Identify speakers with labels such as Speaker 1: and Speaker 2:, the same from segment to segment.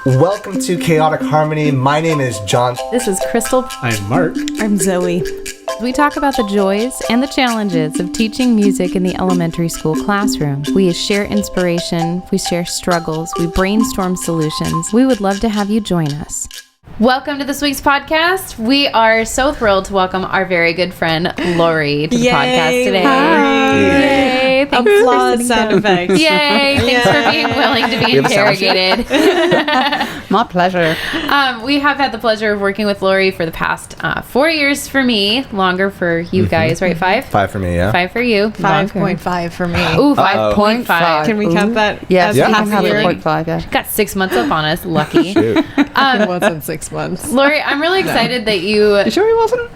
Speaker 1: Welcome to Chaotic Harmony. My name is John.
Speaker 2: This is Crystal.
Speaker 3: I'm Mark.
Speaker 4: I'm Zoe.
Speaker 2: We talk about the joys and the challenges of teaching music in the elementary school classroom. We share inspiration, we share struggles, we brainstorm solutions. We would love to have you join us. Welcome to this week's podcast. We are so thrilled to welcome our very good friend Lowri to the podcast today.
Speaker 4: Hi.
Speaker 2: Yay!
Speaker 4: Applause sound effects.
Speaker 2: Yay! Thanks for being willing to be interrogated.
Speaker 4: My pleasure.
Speaker 2: We have had the pleasure of working with Lowri for the past 4 years for me, longer for you guys, right? 5?
Speaker 1: 5 for me, yeah.
Speaker 2: 5 for you.
Speaker 4: 5.5 for me.
Speaker 2: Ooh, 5.5.
Speaker 4: Can we count that?
Speaker 5: Yes,
Speaker 4: as
Speaker 5: half
Speaker 4: half a year?
Speaker 5: 0.5, yeah.
Speaker 2: Got 6 months up on us. Lucky.
Speaker 1: Shoot.
Speaker 4: It wasn't 6 months.
Speaker 2: Lowri, I'm really excited that you...
Speaker 5: You sure he wasn't?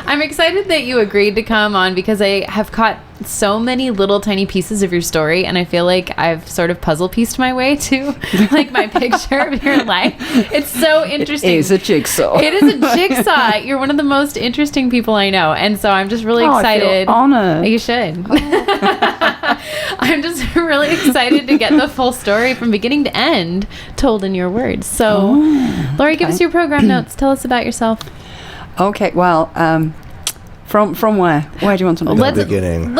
Speaker 2: I'm excited that you agreed to come on because I have caught so many little tiny pieces of your story, and I feel like I've sort of puzzle pieced my way to like my picture of your life. It's so interesting.
Speaker 5: It is a jigsaw.
Speaker 2: It is a jigsaw. You're one of the most interesting people I know, and so I'm just really excited.
Speaker 5: I feel honored.
Speaker 2: You should. I'm just really excited to get the full story from beginning to end told in your words. So, Lowri, give us your program notes. Tell us about yourself.
Speaker 5: Okay, well, from where? Where do you want to know?
Speaker 1: The beginning.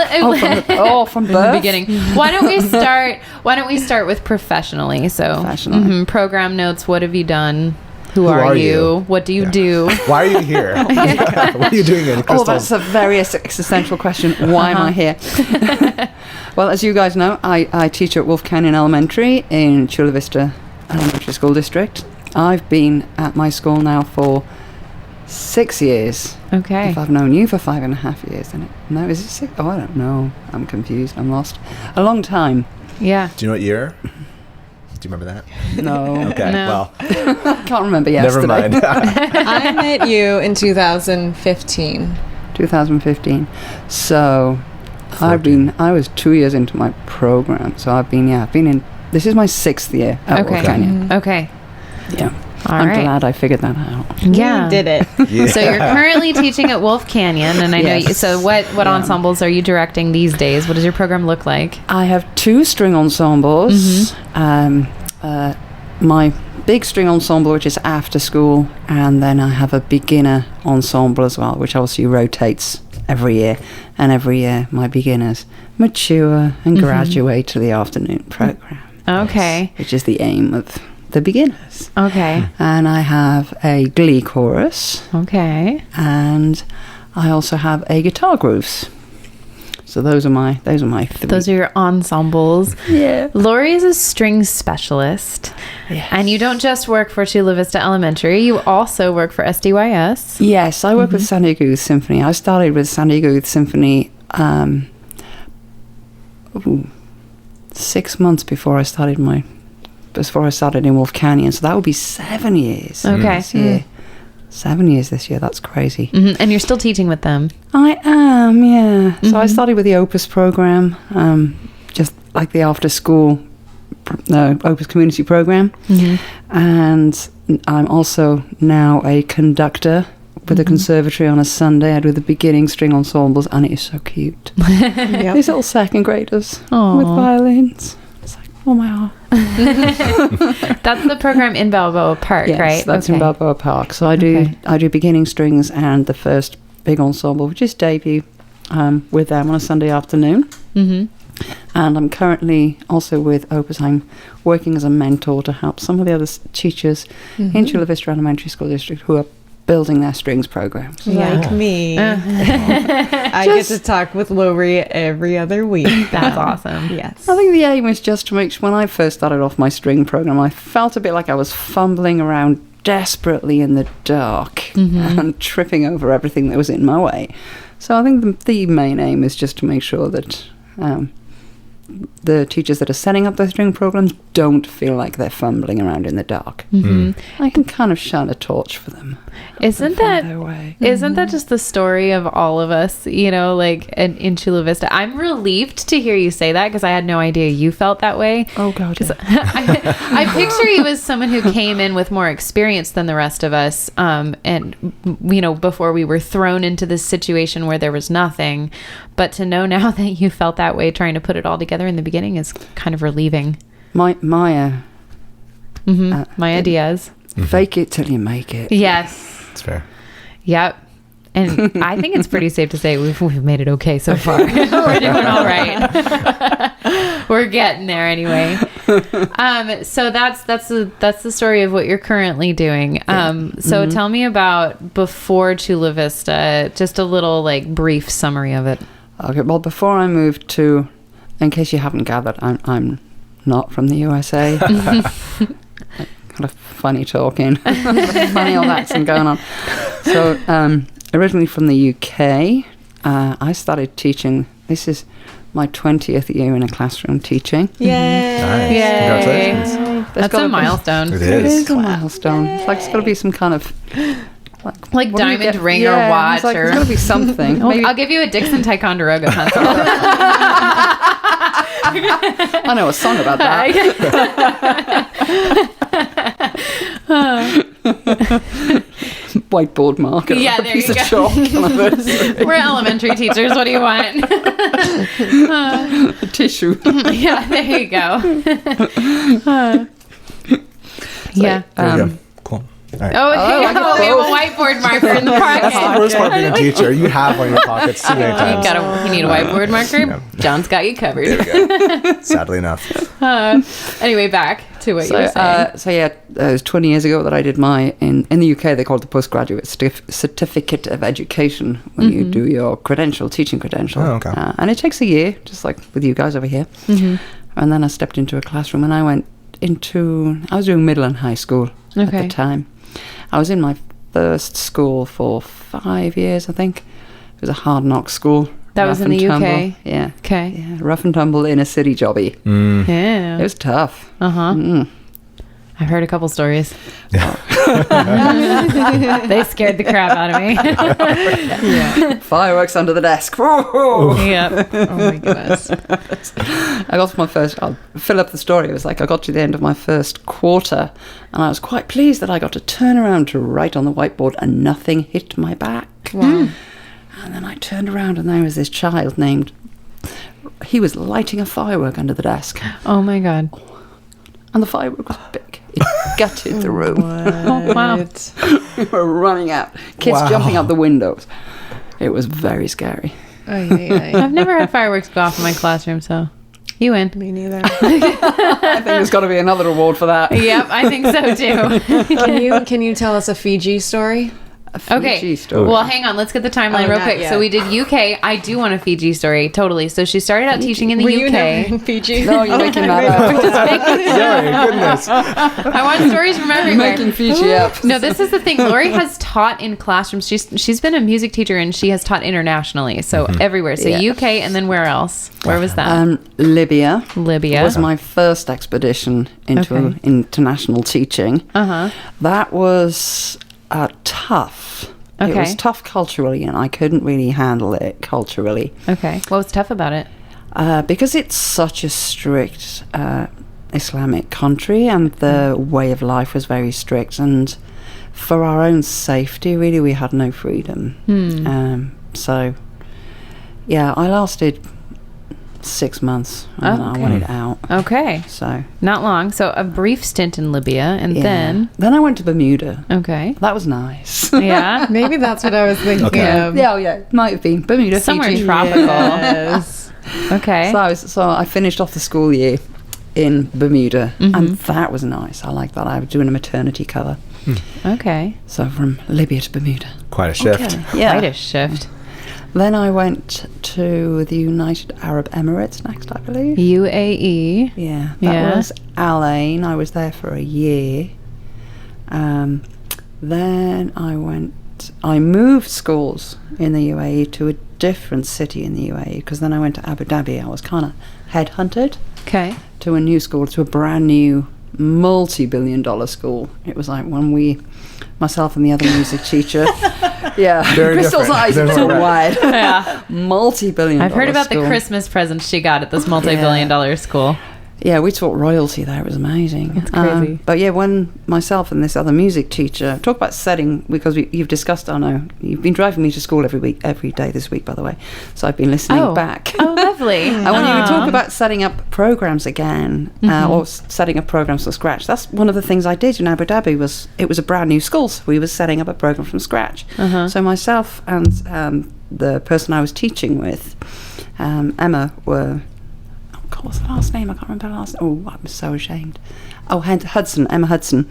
Speaker 5: From
Speaker 2: the
Speaker 5: birth?
Speaker 2: beginning. Why don't we start with professionally? So,
Speaker 5: Professionally.
Speaker 2: Program notes. What have you done? Who are you? What do you do?
Speaker 1: Why are you here? What are you doing in Crystal?
Speaker 5: Oh, that's a very existential question. Why am I here? Well, as you guys know, I teach at Wolf Canyon Elementary in Chula Vista Elementary School District. I've been at my school now for 6 years.
Speaker 2: Okay.
Speaker 5: If I've known you for 5.5 years, then no, is it 6? Oh, I don't know. I'm confused. I'm lost. A long time.
Speaker 2: Yeah.
Speaker 1: Do you know what year? Do you remember that?
Speaker 5: No.
Speaker 1: Okay,
Speaker 2: No.
Speaker 1: well,
Speaker 5: I can't remember yesterday.
Speaker 1: never mind.
Speaker 4: I met you in 2015.
Speaker 5: 2015. So, I was 2 years into my program. So I've been in, this is my 6th year at Wolf Canyon.
Speaker 2: Okay.
Speaker 5: Yeah.
Speaker 2: All
Speaker 5: I'm
Speaker 2: right.
Speaker 5: glad I figured that out.
Speaker 2: Yeah.
Speaker 4: You did it.
Speaker 1: Yeah.
Speaker 2: So you're currently teaching at Wolf Canyon, and I know
Speaker 5: Yes.
Speaker 2: so what ensembles are you directing these days? What does your program look like?
Speaker 5: I have 2 string ensembles. My big string ensemble, which is after school, and then I have a beginner ensemble as well, which obviously rotates every year. And every year, my beginners mature and graduate to the afternoon program.
Speaker 2: Okay.
Speaker 5: Which is the aim of the beginners.
Speaker 2: Okay.
Speaker 5: And I have a glee chorus,
Speaker 2: Okay.
Speaker 5: and I also have a guitar grooves. So those are my 3.
Speaker 2: Those are your ensembles.
Speaker 5: Yeah.
Speaker 2: Lowri is a string specialist.
Speaker 5: Yes.
Speaker 2: And you don't just work for Chula Vista Elementary, you also work for SDYS.
Speaker 5: Yes, I work with San Diego Youth Symphony. I started with San Diego Youth Symphony 6 months before I started in Wolf Canyon. So that would be 7 years.
Speaker 2: Okay.
Speaker 5: This year. 7 years this year. That's crazy.
Speaker 2: And you're still teaching with them.
Speaker 5: I am, yeah. So I started with the Opus program, just like the after school Opus community program. And I'm also now a conductor with the conservatory on a Sunday. I do the beginning string ensembles, and it is so cute. These little second graders with violins. It's like, oh my heart.
Speaker 2: That's the program in Balboa Park,
Speaker 5: Yes,
Speaker 2: right?
Speaker 5: that's in Balboa Park. So I do beginning strings and the first big ensemble, which is debut, with them on a Sunday afternoon. And I'm currently also with Opus. I'm working as a mentor to help some of the other teachers in Chula Vista Elementary School District who are building their strings programs.
Speaker 4: Like me. I get to talk with Lowri every other week.
Speaker 2: That's awesome.
Speaker 4: Yes.
Speaker 5: I think the aim is just to make sure, when I first started off my string program, I felt a bit like I was fumbling around desperately in the dark and tripping over everything that was in my way. So I think the main aim is just to make sure that the teachers that are setting up their string programs don't feel like they're fumbling around in the dark. I can kind of shine a torch for them.
Speaker 2: Isn't that just the story of all of us, you know, like in Chula Vista? I'm relieved to hear you say that because I had no idea you felt that way.
Speaker 5: Oh, God. Yeah.
Speaker 2: I picture you as someone who came in with more experience than the rest of us. And, you know, before we were thrown into this situation where there was nothing. But to know now that you felt that way trying to put it all together in the beginning is kind of relieving.
Speaker 5: My
Speaker 2: Maya Diaz.
Speaker 5: Fake it till you make it.
Speaker 2: Yes.
Speaker 1: That's fair.
Speaker 2: Yep. And I think it's pretty safe to say we've made it okay so far. We're doing all right. We're getting there anyway. So that's the story of what you're currently doing. So tell me about before Chula Vista, just a little like brief summary of it.
Speaker 5: Okay, well, before I moved to, in case you haven't gathered, I'm not from the USA. Kind of funny talking, funny old accent going on. So, originally from the UK, I started teaching. This is my 20th year in a classroom teaching.
Speaker 4: Yay!
Speaker 1: Nice.
Speaker 2: Yay.
Speaker 1: Congratulations.
Speaker 2: That's a milestone.
Speaker 1: It
Speaker 5: It
Speaker 1: is.
Speaker 5: is a milestone. It's like it's got to be some kind of
Speaker 2: Like
Speaker 5: what do you
Speaker 2: diamond
Speaker 5: get?
Speaker 2: ring
Speaker 5: Yeah,
Speaker 2: or watch
Speaker 5: it's like,
Speaker 2: or
Speaker 5: there's got to be something.
Speaker 2: Oh,
Speaker 5: Maybe,
Speaker 2: I'll give you a Dixon Ticonderoga pencil.
Speaker 5: I know a song about that. Whiteboard marker.
Speaker 2: Yeah,
Speaker 5: a
Speaker 2: there
Speaker 5: piece
Speaker 2: you
Speaker 5: of
Speaker 2: go.
Speaker 5: chalk.
Speaker 2: We're elementary teachers. What do you want?
Speaker 5: A tissue.
Speaker 2: Yeah, there you go. Yeah.
Speaker 1: There you go. Cool. All right.
Speaker 2: Oh,
Speaker 5: I like
Speaker 2: we have a whiteboard marker in the
Speaker 1: That's the
Speaker 2: pocket.
Speaker 1: worst part being a teacher. You have one in your pockets too many times.
Speaker 2: You need a whiteboard marker? John's got you covered.
Speaker 1: Sadly enough.
Speaker 2: Anyway, back to what you were saying.
Speaker 5: So yeah, it was 20 years ago that I did my, in the UK they call it the postgraduate certificate of education when you do your teaching credential.
Speaker 1: Oh, okay.
Speaker 5: And it takes a year, just like with you guys over here. And then I stepped into a classroom and I was doing middle and high school at the time. I was in my first school for 5 years, I think. It was a hard knock school.
Speaker 2: That was in the UK?
Speaker 5: Yeah.
Speaker 2: Okay.
Speaker 5: Yeah, rough and tumble inner city jobby.
Speaker 2: Yeah.
Speaker 5: It was tough.
Speaker 2: I've heard a couple stories. They scared the crap out of me.
Speaker 5: Fireworks under the desk. Whoa.
Speaker 2: Yep. Oh my goodness.
Speaker 5: I got to my first, I'll fill up the story. It was like I got to the end of my first quarter and I was quite pleased that I got to turn around to write on the whiteboard and nothing hit my back.
Speaker 2: Wow.
Speaker 5: And then I turned around and there was this child he was lighting a firework under the desk.
Speaker 2: Oh my God.
Speaker 5: And the firework was big. It gutted the room.
Speaker 2: Oh, wow.
Speaker 5: We were running out. Kids jumping out the windows. It was very scary.
Speaker 2: I've never had fireworks go off in my classroom, so you win.
Speaker 4: Me neither.
Speaker 5: I think there's got to be another award for that.
Speaker 2: Yep, I think so too.
Speaker 4: Can you tell us a Fiji story?
Speaker 2: Okay.
Speaker 5: Fiji story.
Speaker 2: Well, hang on. Let's get the timeline
Speaker 4: Oh,
Speaker 2: real
Speaker 4: not
Speaker 2: quick.
Speaker 4: yet.
Speaker 2: So we did UK. I do want a Fiji story. Totally. So she started out teaching in the
Speaker 4: Were
Speaker 2: UK.
Speaker 4: you never in Fiji?
Speaker 5: No, you're making that up.
Speaker 1: Sorry, goodness.
Speaker 2: I want stories from
Speaker 5: You're
Speaker 2: everywhere.
Speaker 5: making Fiji up.
Speaker 2: No, this is the thing. Lori has taught in classrooms. She's been a music teacher and she has taught internationally. So everywhere. So
Speaker 5: Yeah.
Speaker 2: UK and then where else? Where was that?
Speaker 5: Libya
Speaker 2: Libya.
Speaker 5: was my first expedition into
Speaker 2: Okay.
Speaker 5: international teaching. That was tough. It
Speaker 2: Okay.
Speaker 5: was tough culturally, and I couldn't really handle it culturally.
Speaker 2: Okay. What was tough about it?
Speaker 5: Because it's such a strict Islamic country, and the way of life was very strict, and for our own safety, really, we had no freedom. So, yeah, I lasted 6 months, and I wanted out.
Speaker 2: Okay.
Speaker 5: So,
Speaker 2: Not long. So a brief stint in Libya and
Speaker 5: yeah.
Speaker 2: then
Speaker 5: I went to Bermuda.
Speaker 2: okay.
Speaker 5: That was nice.
Speaker 2: Yeah.
Speaker 4: Maybe that's what I was thinking of.
Speaker 5: Yeah, might have been Bermuda,
Speaker 2: Somewhere
Speaker 5: Fiji.
Speaker 2: tropical.
Speaker 4: Yes.
Speaker 2: Okay.
Speaker 5: So I finished off the school year in Bermuda, and that was nice. I like that. I was doing a maternity cover.
Speaker 2: Okay.
Speaker 5: So from Libya to Bermuda.
Speaker 1: Quite a shift.
Speaker 5: Yeah.
Speaker 2: Quite a shift.
Speaker 5: Then I went to the United Arab Emirates next, I believe.
Speaker 2: UAE.
Speaker 5: Yeah, that
Speaker 2: Yeah.
Speaker 5: was Al Ain. I was there for a year. Then I moved schools in the UAE to a different city in the UAE, because then I went to Abu Dhabi. I was kind of headhunted
Speaker 2: Okay.
Speaker 5: to a new school, to a brand new multi-billion-dollar school. It was like when myself and the other music teacher,
Speaker 1: Very
Speaker 5: Crystal's
Speaker 1: different.
Speaker 5: eyes are
Speaker 1: There's
Speaker 5: so
Speaker 1: no
Speaker 5: wide.
Speaker 2: Yeah.
Speaker 5: Multi-billion.
Speaker 2: I've heard about
Speaker 5: school.
Speaker 2: the Christmas presents she got at this multi-billion dollar school.
Speaker 5: Yeah, we taught royalty there. It was amazing.
Speaker 2: That's crazy.
Speaker 5: But yeah, when myself and this other music teacher talk about setting, because you've discussed, I know, you've been driving me to school every day this week, by the way. So I've been listening back.
Speaker 2: Oh, lovely.
Speaker 5: And when you talk about setting up programs again, or setting up programs from scratch, that's one of the things I did in Abu Dhabi. It was a brand new school, so we were setting up a program from scratch. So myself and the person I was teaching with, Emma, were... God, what's the last name? I can't remember the last name. Oh, I'm so ashamed. Oh, Emma Hudson.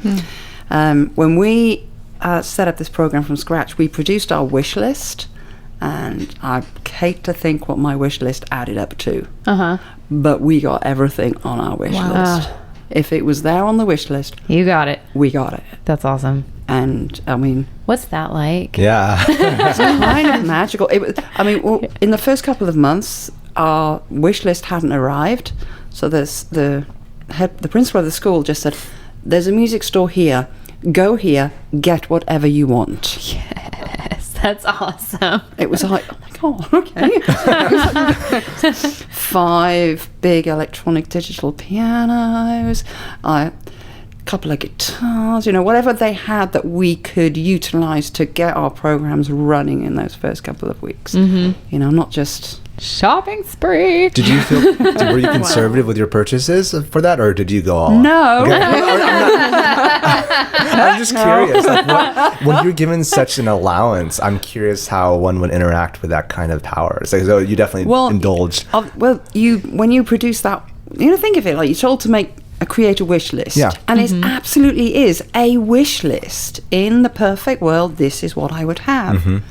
Speaker 5: When we set up this program from scratch, we produced our wish list, and I hate to think what my wish list added up to. But we got everything on our wish list. If it was there on the wish list,
Speaker 2: You got it.
Speaker 5: we got it.
Speaker 2: That's awesome.
Speaker 5: And I mean,
Speaker 2: What's that like?
Speaker 1: Yeah.
Speaker 5: it's kind of magical. It was. I mean, in the first couple of months, our wish list hadn't arrived, so the principal of the school just said, "There's a music store here. Go here, get whatever you want."
Speaker 2: Yes, that's awesome.
Speaker 5: It was like, oh my god, okay. 5 big electronic digital pianos, a couple of guitars, whatever they had that we could utilize to get our programs running in those first couple of weeks. Not just
Speaker 2: Shopping spree.
Speaker 1: Did you feel? Were you conservative with your purchases for that, or did you go all?
Speaker 5: No.
Speaker 1: Okay. I'm just curious. Like, when you're given such an allowance, I'm curious how one would interact with that kind of power. It's like, so you definitely indulged.
Speaker 5: When you produce that, think of it like you're told to create a wish list.
Speaker 1: Yeah.
Speaker 5: And it absolutely is a wish list. In the perfect world, this is what I would have.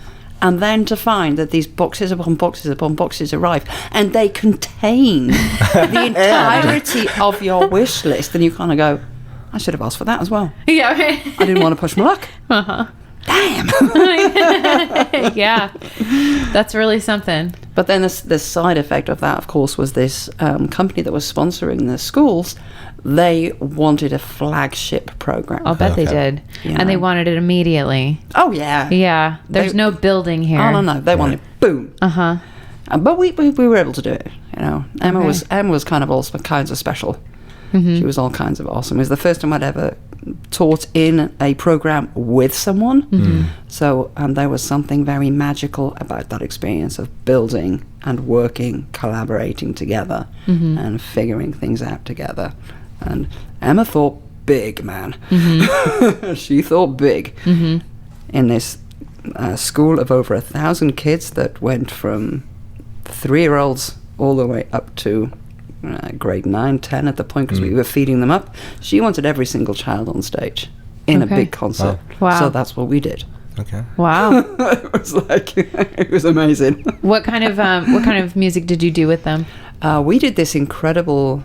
Speaker 5: And then to find that these boxes upon boxes upon boxes arrive, and they contain the entirety of your wish list, and you kind of go, I should have asked for that as well.
Speaker 2: Yeah.
Speaker 5: I didn't want to push my luck. Damn.
Speaker 2: Yeah. That's really something.
Speaker 5: But then the side effect of that, of course, was this company that was sponsoring the schools. They wanted a flagship program.
Speaker 2: I'll bet they did. And they wanted it immediately.
Speaker 5: Oh, yeah.
Speaker 2: Yeah. There's no building here.
Speaker 5: Oh, no. They wanted boom. But we were able to do it. Emma was kind of also kinds of special. She was all kinds of awesome. It was the first time I'd ever taught in a program with someone. So there was something very magical about that experience of building and working, collaborating together, and figuring things out together. And Emma thought big, man. She thought big. In this school of over 1,000 kids that went from 3-year-olds all the way up to grade 9, 10 at the point, because we were feeding them up. She wanted every single child on stage in a big concert.
Speaker 2: Wow.
Speaker 5: So that's what we did.
Speaker 1: Okay.
Speaker 2: Wow.
Speaker 5: It was like, it was amazing.
Speaker 2: What kind of music did you do with them?
Speaker 5: We did this incredible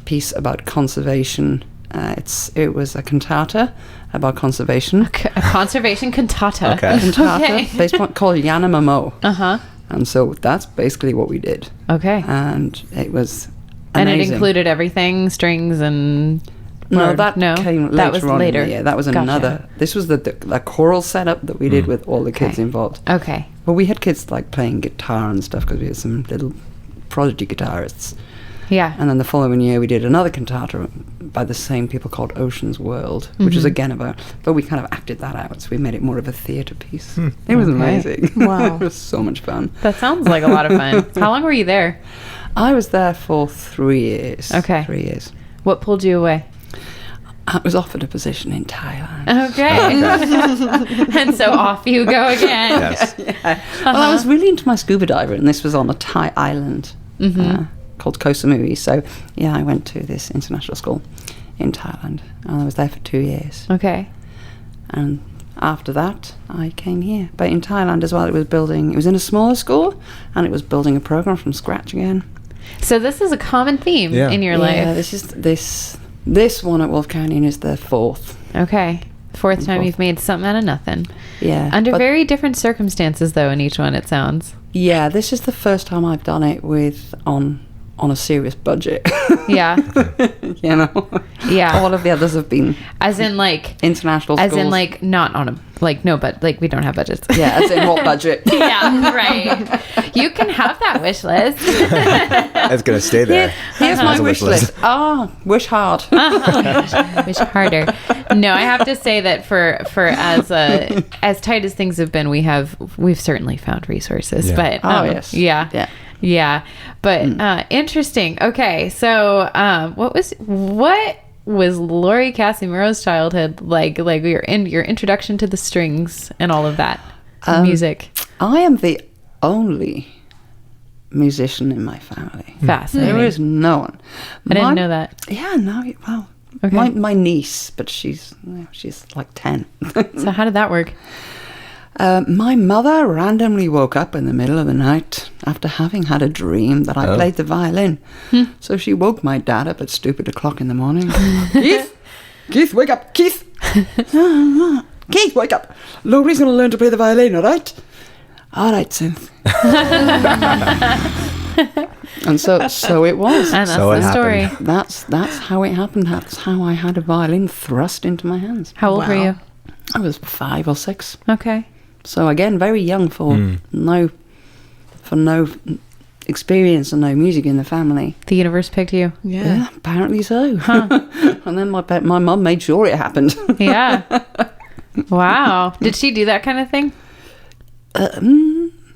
Speaker 5: piece about conservation. It was a cantata about conservation.
Speaker 2: A conservation cantata.
Speaker 1: Okay.
Speaker 5: Cantata based on called Yana Momo. And so that's basically what we did.
Speaker 2: Okay.
Speaker 5: And it was amazing.
Speaker 2: And it included everything, strings and...
Speaker 5: No, that came later.
Speaker 2: That was
Speaker 5: on
Speaker 2: later.
Speaker 5: In the year. That was another. This was the choral setup that we did with all the kids involved.
Speaker 2: Okay.
Speaker 5: Well, we had kids like playing guitar and stuff because we had some little prodigy guitarists.
Speaker 2: Yeah.
Speaker 5: And then the following year we did another cantata by the same people called Ocean's World, which was again about, but we kind of acted that out, so we made it more of a theatre piece. It was amazing.
Speaker 2: Wow.
Speaker 5: It was so much fun.
Speaker 2: That sounds like a lot of fun. How long were you there?
Speaker 5: I was there for 3 years.
Speaker 2: Okay.
Speaker 5: 3 years.
Speaker 2: What pulled you away?
Speaker 5: I was offered a position in Thailand.
Speaker 2: Okay. And so off you go again.
Speaker 1: Yes.
Speaker 5: Well, I was really into my scuba diver, and this was on a Thai island called Koh Samui. So, yeah, I went to this international school in Thailand, and I was there for 2 years.
Speaker 2: Okay.
Speaker 5: And after that, I came here. But in Thailand as well, it was in a smaller school, and it was building a program from scratch again.
Speaker 2: So this is a common theme in your life.
Speaker 5: Yeah, this one at Wolf Canyon is the 4th.
Speaker 2: Okay. 4th time you've made something out of nothing.
Speaker 5: Yeah.
Speaker 2: Under very different circumstances, though, in each one, it sounds.
Speaker 5: Yeah, this is the first time I've done it on on a serious budget.
Speaker 2: Yeah.
Speaker 5: You know?
Speaker 2: Yeah.
Speaker 5: All of the others have been
Speaker 2: As in like
Speaker 5: international schools.
Speaker 2: As in like not on a like no, but like we don't have budgets.
Speaker 5: Yeah, as in what budget?
Speaker 2: Yeah, right. You can have that wish list.
Speaker 1: It's gonna stay there.
Speaker 5: Here's my
Speaker 1: As a
Speaker 5: wish list. Wish hard.
Speaker 2: Wish harder. No, I have to say that for as tight as things have been, we've certainly found resources.
Speaker 1: Yeah.
Speaker 2: But
Speaker 5: Yes.
Speaker 2: Yeah. But interesting. Okay, so what was Lowri Casimiro's childhood like? Like your introduction to the strings and all of that music.
Speaker 5: I am the only musician in my family.
Speaker 2: Fascinating.
Speaker 5: There is no one.
Speaker 2: I didn't know that.
Speaker 5: Yeah, no. Well,
Speaker 2: Okay.
Speaker 5: my niece, but she's like 10.
Speaker 2: So how did that work?
Speaker 5: My mother randomly woke up in the middle of the night after having had a dream that I played the violin. So she woke my dad up at stupid o'clock in the morning. Keith, wake up, Keith. Keith, wake up. Lowri's going to learn to play the violin, all right? All right, Synth. And so it was.
Speaker 2: And that's
Speaker 1: So it
Speaker 2: the story.
Speaker 1: happened.
Speaker 5: That's how it happened. That's how I had a violin thrust into my hands.
Speaker 2: How old were you?
Speaker 5: I was 5 or 6.
Speaker 2: Okay.
Speaker 5: So again, very young for no experience and no music in the family.
Speaker 2: The universe picked you.
Speaker 5: Yeah, apparently so. And then my mum made sure it happened.
Speaker 2: Yeah. Wow. Did she do that kind of thing?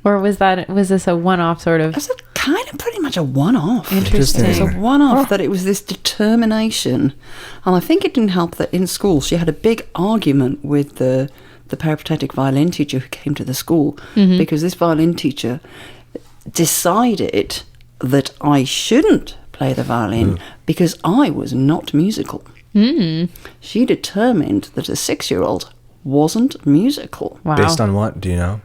Speaker 2: Or was this a one-off sort of?
Speaker 5: It's a kind of pretty much a one-off.
Speaker 2: Interesting.
Speaker 5: It was a one-off that it was this determination. And I think it didn't help that in school she had a big argument with the peripatetic violin teacher who came to the school, because this violin teacher decided that I shouldn't play the violin because I was not musical. She determined that a 6-year-old wasn't musical.
Speaker 2: Wow.
Speaker 1: Based on what? Do you know?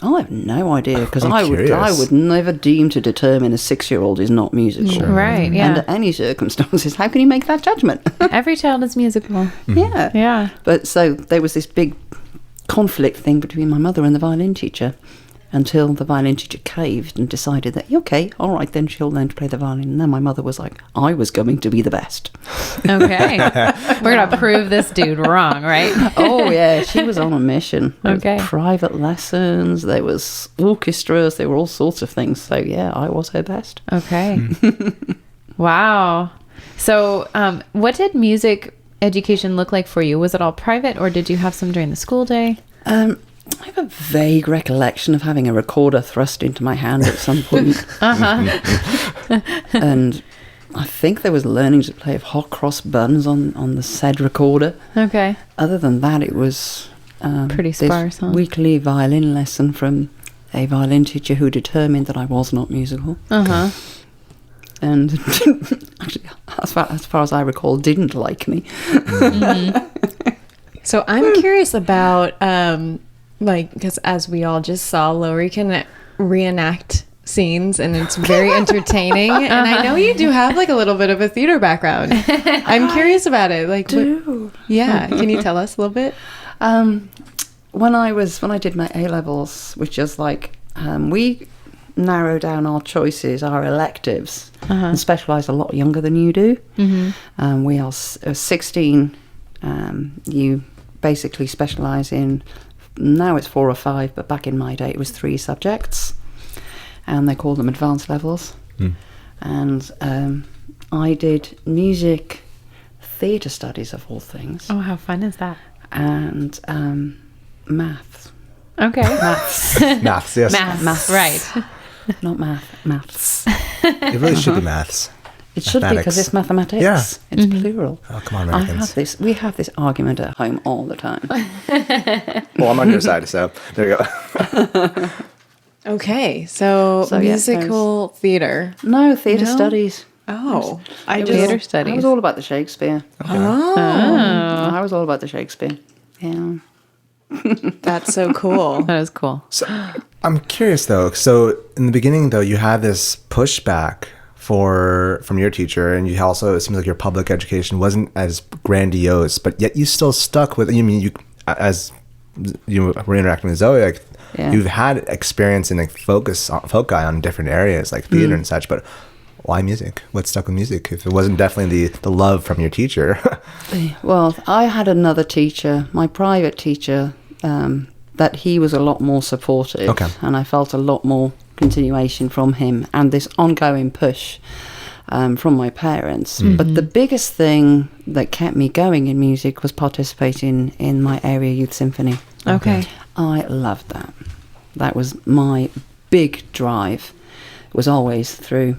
Speaker 5: I have no idea, because
Speaker 1: I'm
Speaker 5: I
Speaker 1: curious.
Speaker 5: would never deem to determine a 6-year-old is not musical.
Speaker 2: Right, yeah.
Speaker 5: Under any circumstances, how can you make that judgment?
Speaker 2: Every child is musical.
Speaker 5: Yeah.
Speaker 2: Yeah.
Speaker 5: But so there was this big conflict thing between my mother and the violin teacher, until the violin teacher caved and decided that, okay, all right, then she'll learn to play the violin. And then my mother was like, I was going to be the best.
Speaker 2: Okay. We're going to prove this dude wrong, right?
Speaker 5: Oh, yeah, she was on a mission. There was
Speaker 2: Okay.
Speaker 5: private lessons, there was orchestras, there were all sorts of things. So, yeah, I was her best.
Speaker 2: Okay. Wow. So what did music education look like for you? Was it all private, or did you have some during the school day?
Speaker 5: I have a vague recollection of having a recorder thrust into my hand at some point. And I think there was learning to play hot cross buns on the said recorder.
Speaker 2: Okay.
Speaker 5: Other than that, it was
Speaker 2: Pretty
Speaker 5: this
Speaker 2: sparse, huh?
Speaker 5: weekly violin lesson from a violin teacher who determined that I was not musical.
Speaker 2: Uh-huh.
Speaker 5: And actually, as far as I recall, didn't like me.
Speaker 4: So I'm curious about, because as we all just saw, Lowri can reenact scenes, and it's very entertaining. And I know you do have like a little bit of a theater background. I'm curious about it. Like, yeah, can you tell us a little bit?
Speaker 5: When I did my A-levels, which is like, we narrow down our choices, our electives, and specialise a lot younger than you do. We are 16. You basically specialise in, now it's 4 or 5, but back in my day it was 3 subjects, and they call them advanced levels. And I did music, theatre studies of all things,
Speaker 2: Oh, how fun is that?
Speaker 5: and maths.
Speaker 2: Okay.
Speaker 5: Maths.
Speaker 1: Maths, yes.
Speaker 2: Maths. Right.
Speaker 5: Not maths.
Speaker 1: It really should be maths.
Speaker 5: It should be, because it's mathematics.
Speaker 1: Yeah.
Speaker 5: It's plural.
Speaker 1: Oh, come on,
Speaker 5: I
Speaker 1: Americans.
Speaker 5: have this. We have this argument at home all the time.
Speaker 1: Well, I'm on your side, so there you go.
Speaker 4: Okay, so
Speaker 5: So, yeah,
Speaker 4: musical theater.
Speaker 5: No, theatre
Speaker 4: No?
Speaker 5: studies.
Speaker 4: Oh,
Speaker 2: Theater
Speaker 5: I
Speaker 2: studies.
Speaker 5: was all about the Shakespeare.
Speaker 4: Oh,
Speaker 5: I was all about the Shakespeare. Yeah.
Speaker 4: that's so cool.
Speaker 2: That was cool.
Speaker 1: So I'm curious though. So in the beginning though, you had this pushback from your teacher, and you also, it seems like your public education wasn't as grandiose, but yet you still stuck with. As you were interacting with Zoe, like you've had experience and like foci on different areas like theater and such. But why music? What stuck with music? If it wasn't definitely the love from your teacher.
Speaker 5: Well, I had another teacher, my private teacher, that he was a lot more supportive.
Speaker 1: Okay.
Speaker 5: And I felt a lot more continuation from him and this ongoing push from my parents. But the biggest thing that kept me going in music was participating in my area youth symphony.
Speaker 4: Okay.
Speaker 5: I loved that. That was my big drive. It was always through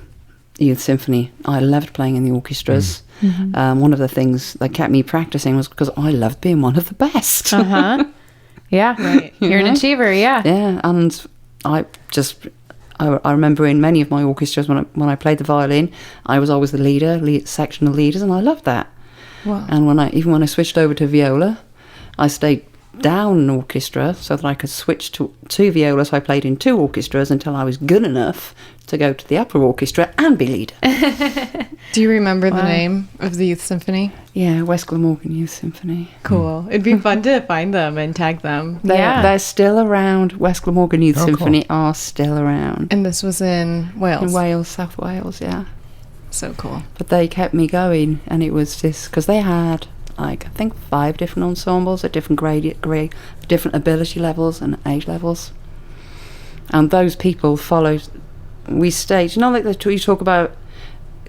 Speaker 5: youth symphony. I loved playing in the orchestras. One of the things that kept me practicing was because I loved being one of the best.
Speaker 2: Yeah.
Speaker 4: Right.
Speaker 2: You're an achiever. Yeah.
Speaker 5: Yeah, and I remember in many of my orchestras when I played the violin, I was always the sectional leaders, and I loved that.
Speaker 4: Wow.
Speaker 5: And when I switched over to viola, I stayed down an orchestra so that I could switch to viola. So I played in 2 orchestras until I was good enough to go to the upper orchestra and be leader.
Speaker 4: Do you remember the name of the youth symphony?
Speaker 5: Yeah, West Glamorgan Youth Symphony.
Speaker 4: Cool. It'd be fun to find them and tag them.
Speaker 5: They're still around. West Glamorgan Youth Symphony
Speaker 1: cool.
Speaker 5: are still around.
Speaker 4: And this was in Wales.
Speaker 5: In Wales, South Wales, yeah.
Speaker 4: So cool.
Speaker 5: But they kept me going, and it was just because they had, like, I think 5 different ensembles at different different ability levels and age levels. And those people followed. We stayed. You know, like you talk about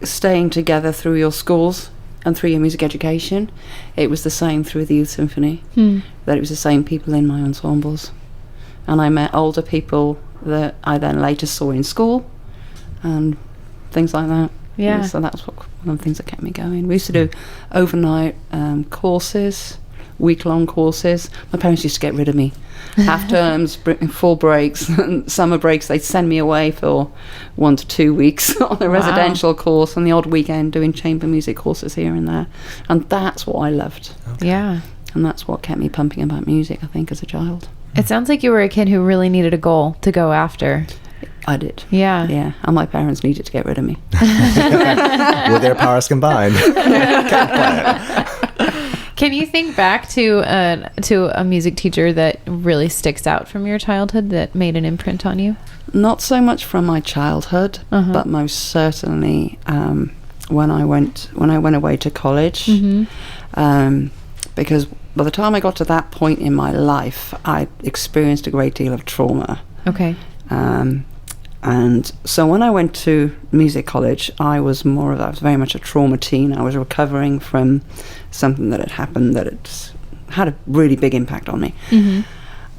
Speaker 5: staying together through your schools and through your music education. It was the same through the youth symphony. That it was the same people in my ensembles, and I met older people that I then later saw in school, and things like that.
Speaker 2: Yeah.
Speaker 5: So that's one of the things that kept me going. We used to do overnight courses, week-long courses. My parents used to get rid of me. Half terms, fall breaks, and summer breaks, they'd send me away for 1 to 2 weeks on a residential course, and the odd weekend doing chamber music courses here and there. And that's what I loved.
Speaker 2: Yeah.
Speaker 5: And that's what kept me pumping about music, I think, as a child.
Speaker 2: It sounds like you were a kid who really needed a goal to go after.
Speaker 5: I did.
Speaker 2: Yeah.
Speaker 5: Yeah. And my parents needed to get rid of me.
Speaker 1: With their powers combined.
Speaker 2: Can you think back to a music teacher that really sticks out from your childhood that made an imprint on you?
Speaker 5: Not so much from my childhood, but most certainly when I went away to college. Because by the time I got to that point in my life, I experienced a great deal of trauma.
Speaker 2: Okay.
Speaker 5: And so when I went to music college, I was very much a trauma teen. I was recovering from something that had happened that had a really big impact on me.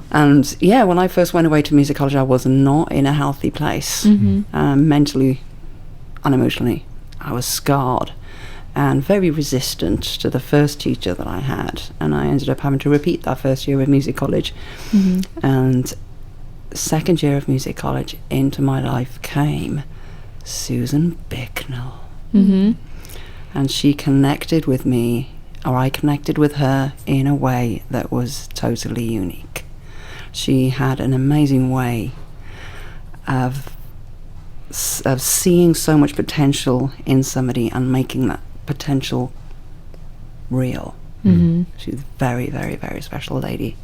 Speaker 5: And yeah, when I first went away to music college, I was not in a healthy place, mentally and emotionally. I was scarred and very resistant to the first teacher that I had. And I ended up having to repeat that first year of music college. And second year of music college, into my life came Susan Bicknell. And she connected with me, or I connected with her in a way that was totally unique. She had an amazing way of seeing so much potential in somebody and making that potential real. She was a very, very, very special lady.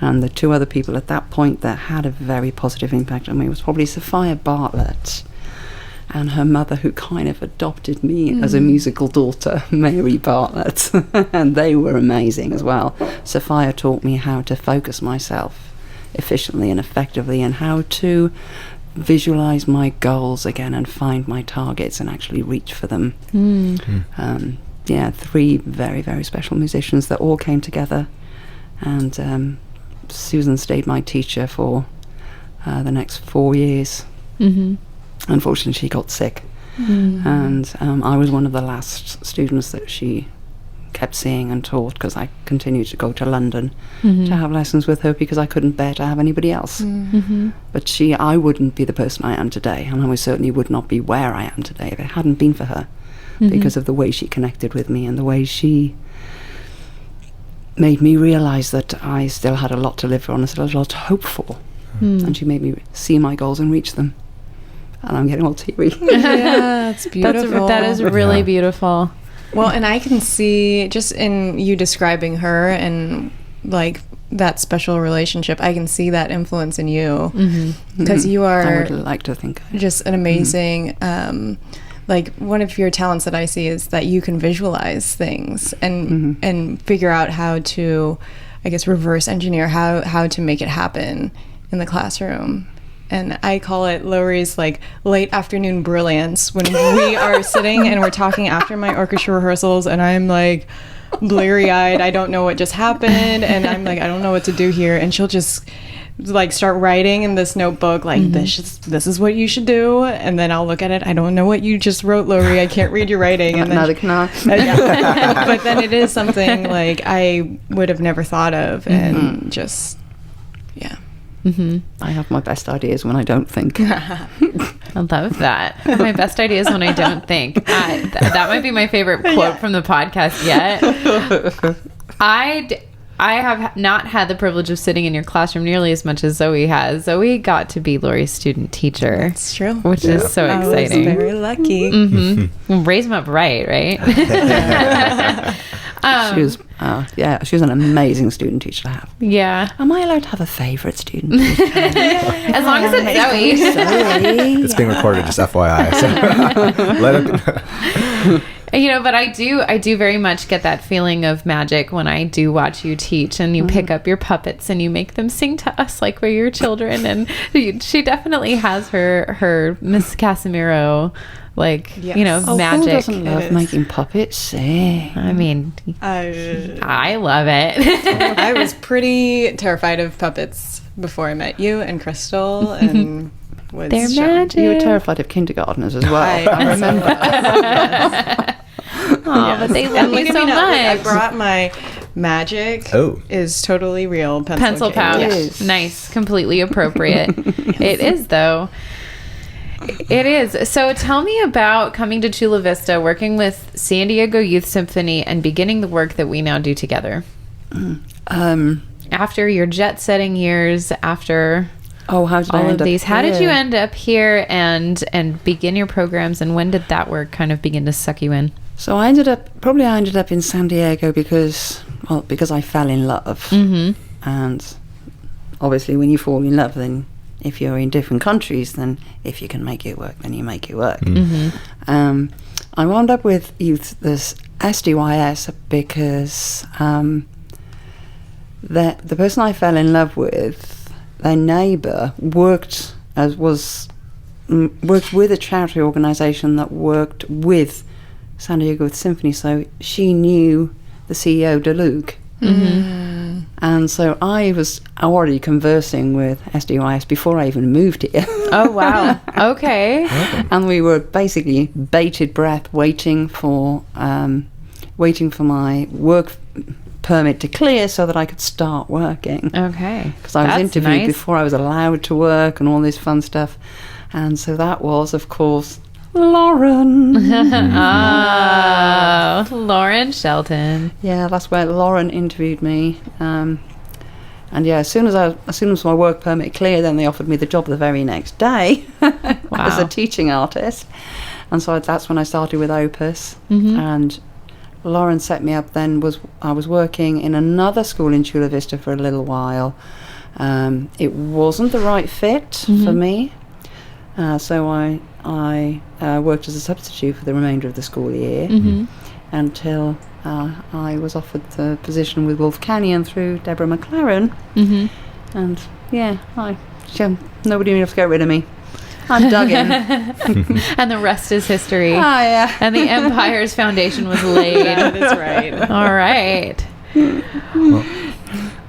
Speaker 5: And the 2 other people at that point that had a very positive impact on me was probably Sophia Bartlett and her mother, who kind of adopted me as a musical daughter, Mary Bartlett. And they were amazing as well. Sophia taught me how to focus myself efficiently and effectively, and how to visualize my goals again and find my targets and actually reach for them. 3 very, very special musicians that all came together. And Susan stayed my teacher for the next 4 years. Unfortunately, she got sick. And I was one of the last students that she kept seeing and taught, because I continued to go to London to have lessons with her, because I couldn't bear to have anybody else. But I wouldn't be the person I am today, and I certainly would not be where I am today if it hadn't been for her, because of the way she connected with me and the way she made me realise that I still had a lot to live for and I still had a lot to hope for. And she made me see my goals and reach them. And I'm getting all teary.
Speaker 4: Yeah, it's beautiful.
Speaker 2: That is really beautiful.
Speaker 4: Well, and I can see, just in you describing her and like that special relationship, I can see that influence in you, because you are,
Speaker 5: I would like to think
Speaker 4: just an amazing like one of your talents that I see is that you can visualize things and figure out how to, I guess, reverse engineer how to make it happen in the classroom. And I call it Lowri's like late afternoon brilliance, when we are sitting and we're talking after my orchestra rehearsals and I'm like bleary-eyed, I don't know what just happened, and I'm like, I don't know what to do here, and she'll just like start writing in this notebook like this is what you should do, and then I'll look at it, I don't know what you just wrote, Lowri, I can't read your writing, and then
Speaker 5: Neither can I.
Speaker 4: but then it is something like I would have never thought of, and just
Speaker 5: I have my best ideas when I don't think.
Speaker 2: I love that. My best ideas when I don't think. That might be my favorite quote from the podcast yet. I have not had the privilege of sitting in your classroom nearly as much as Zoe has. Zoe got to be Lowri's student teacher.
Speaker 4: It's true.
Speaker 2: Which is so exciting.
Speaker 4: I was very lucky.
Speaker 2: Raise them up right?
Speaker 5: She was an amazing student teacher to have.
Speaker 2: Yeah.
Speaker 5: Am I allowed to have a favourite student teacher?
Speaker 2: As long as it's Zoe.
Speaker 1: It's being recorded, just FYI. So let it.
Speaker 2: You know, but I do very much get that feeling of magic when I do watch you teach and you pick up your puppets and you make them sing to us like we're your children. And she definitely has her Miss Casimiro, like, you know, magic.
Speaker 5: Who doesn't love making puppets sing?
Speaker 2: I mean, I love it.
Speaker 4: I was pretty terrified of puppets before I met you and Crystal, and
Speaker 2: they're magic.
Speaker 5: You were terrified of kindergartners as well. I remember.
Speaker 2: Oh, but they love you so much.
Speaker 4: I brought my magic. Is totally real pencil
Speaker 2: pouch.
Speaker 4: Yes.
Speaker 2: Nice, completely appropriate. It is though. It is. So tell me about coming to Chula Vista, working with San Diego Youth Symphony, and beginning the work that we now do together. After your jet-setting years, after
Speaker 5: how did
Speaker 2: all of these, how did you end up here and begin your programs, and when did that work kind of begin to suck you in?
Speaker 5: So I ended up in San Diego because I fell in love. And obviously when you fall in love, then if you're in different countries, then if you can make it work, then you make it work. I wound up with this SDYS because the person I fell in love with, their neighbour, worked with a charity organisation that worked with San Diego Youth Symphony, so she knew the CEO, DeLuke. And so I was already conversing with SDYS before I even moved here.
Speaker 2: Oh, wow. Okay.
Speaker 5: And we were basically bated breath waiting for my work permit to clear so that I could start working.
Speaker 2: Okay.
Speaker 5: Because I was interviewed before I was allowed to work and all this fun stuff. And so that was, of course, Lauren.
Speaker 2: Lauren Shelton.
Speaker 5: Yeah, that's where Lauren interviewed me. And yeah, as soon as my work permit cleared, then they offered me the job the very next day as a teaching artist. And so that's when I started with Opus. And Lauren set me up then. I was working in another school in Chula Vista for a little while. It wasn't the right fit for me. So I worked as a substitute for the remainder of the school year until I was offered the position with Wolf Canyon through Deborah McLaren. And yeah, nobody knew enough to get rid of me. I'm dug in.
Speaker 2: And the rest is history.
Speaker 5: Yeah.
Speaker 2: And the Empire's foundation was laid.
Speaker 4: That is right.
Speaker 2: All right.
Speaker 1: Well,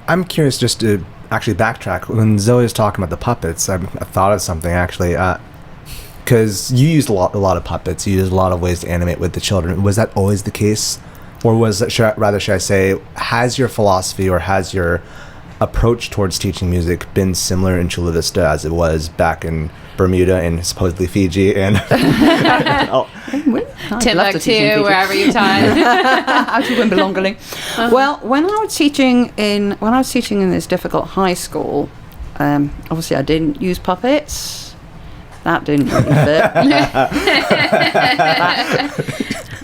Speaker 1: I'm curious just to actually backtrack. When Zoe was talking about the puppets, I thought of something actually. Because you used a lot of puppets. You used a lot of ways to animate with the children. Was that always the case? Or should I say, has your philosophy or has your approach towards teaching music been similar in Chula Vista as it was back in Bermuda and supposedly Fiji and
Speaker 2: Timbuktu, wherever you taught?
Speaker 5: Out to Wimbledon. Well, when I was teaching in this difficult high school, obviously I didn't use puppets. That didn't really fit.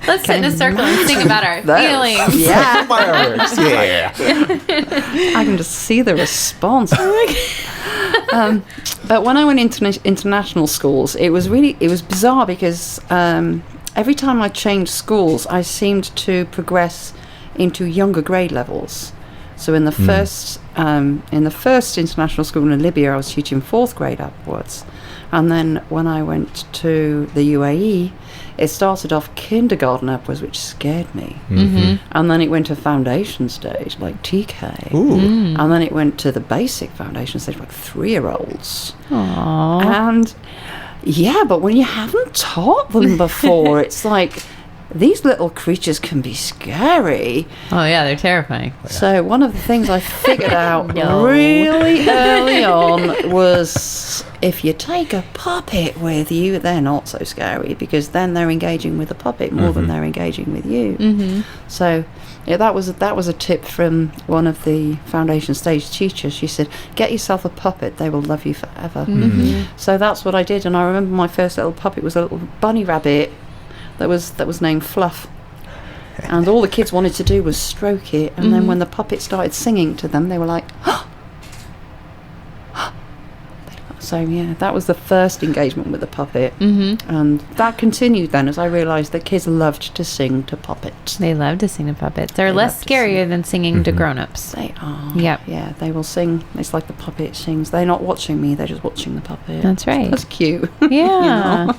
Speaker 2: Let's sit in a circle and sing about our feelings.
Speaker 5: Yeah.
Speaker 1: fireworks. Yeah.
Speaker 5: I can just see the response. But when I went into international schools, it was bizarre because every time I changed schools, I seemed to progress into younger grade levels. So in the first international school in Libya, I was teaching 4th grade upwards, and then when I went to the UAE, it started off kindergarten upwards, which scared me, and then it went to foundation stage like TK, and then it went to the basic foundation stage like 3-year-olds.
Speaker 2: Aww.
Speaker 5: And yeah, but when you haven't taught them before, it's like, these little creatures can be scary.
Speaker 2: Oh yeah, they're terrifying.
Speaker 5: So one of the things I figured out really early on was, if you take a puppet with you, they're not so scary, because then they're engaging with the puppet more than they're engaging with you. So yeah, that was a tip from one of the foundation stage teachers. She said, get yourself a puppet, they will love you forever. So that's what I did, and I remember my first little puppet was a little bunny rabbit that was named Fluff, and all the kids wanted to do was stroke it, and then when the puppet started singing to them, they were like, oh! So yeah, that was the first engagement with the puppet, and that continued then as I realised that kids loved to sing to puppets.
Speaker 2: They love to sing to puppets. They're less scarier than singing to grown-ups.
Speaker 5: They are.
Speaker 2: Yep.
Speaker 5: Yeah, they will sing. It's like the puppet sings. They're not watching me, they're just watching the puppet.
Speaker 2: That's right.
Speaker 5: That's cute.
Speaker 2: Yeah.
Speaker 5: You know?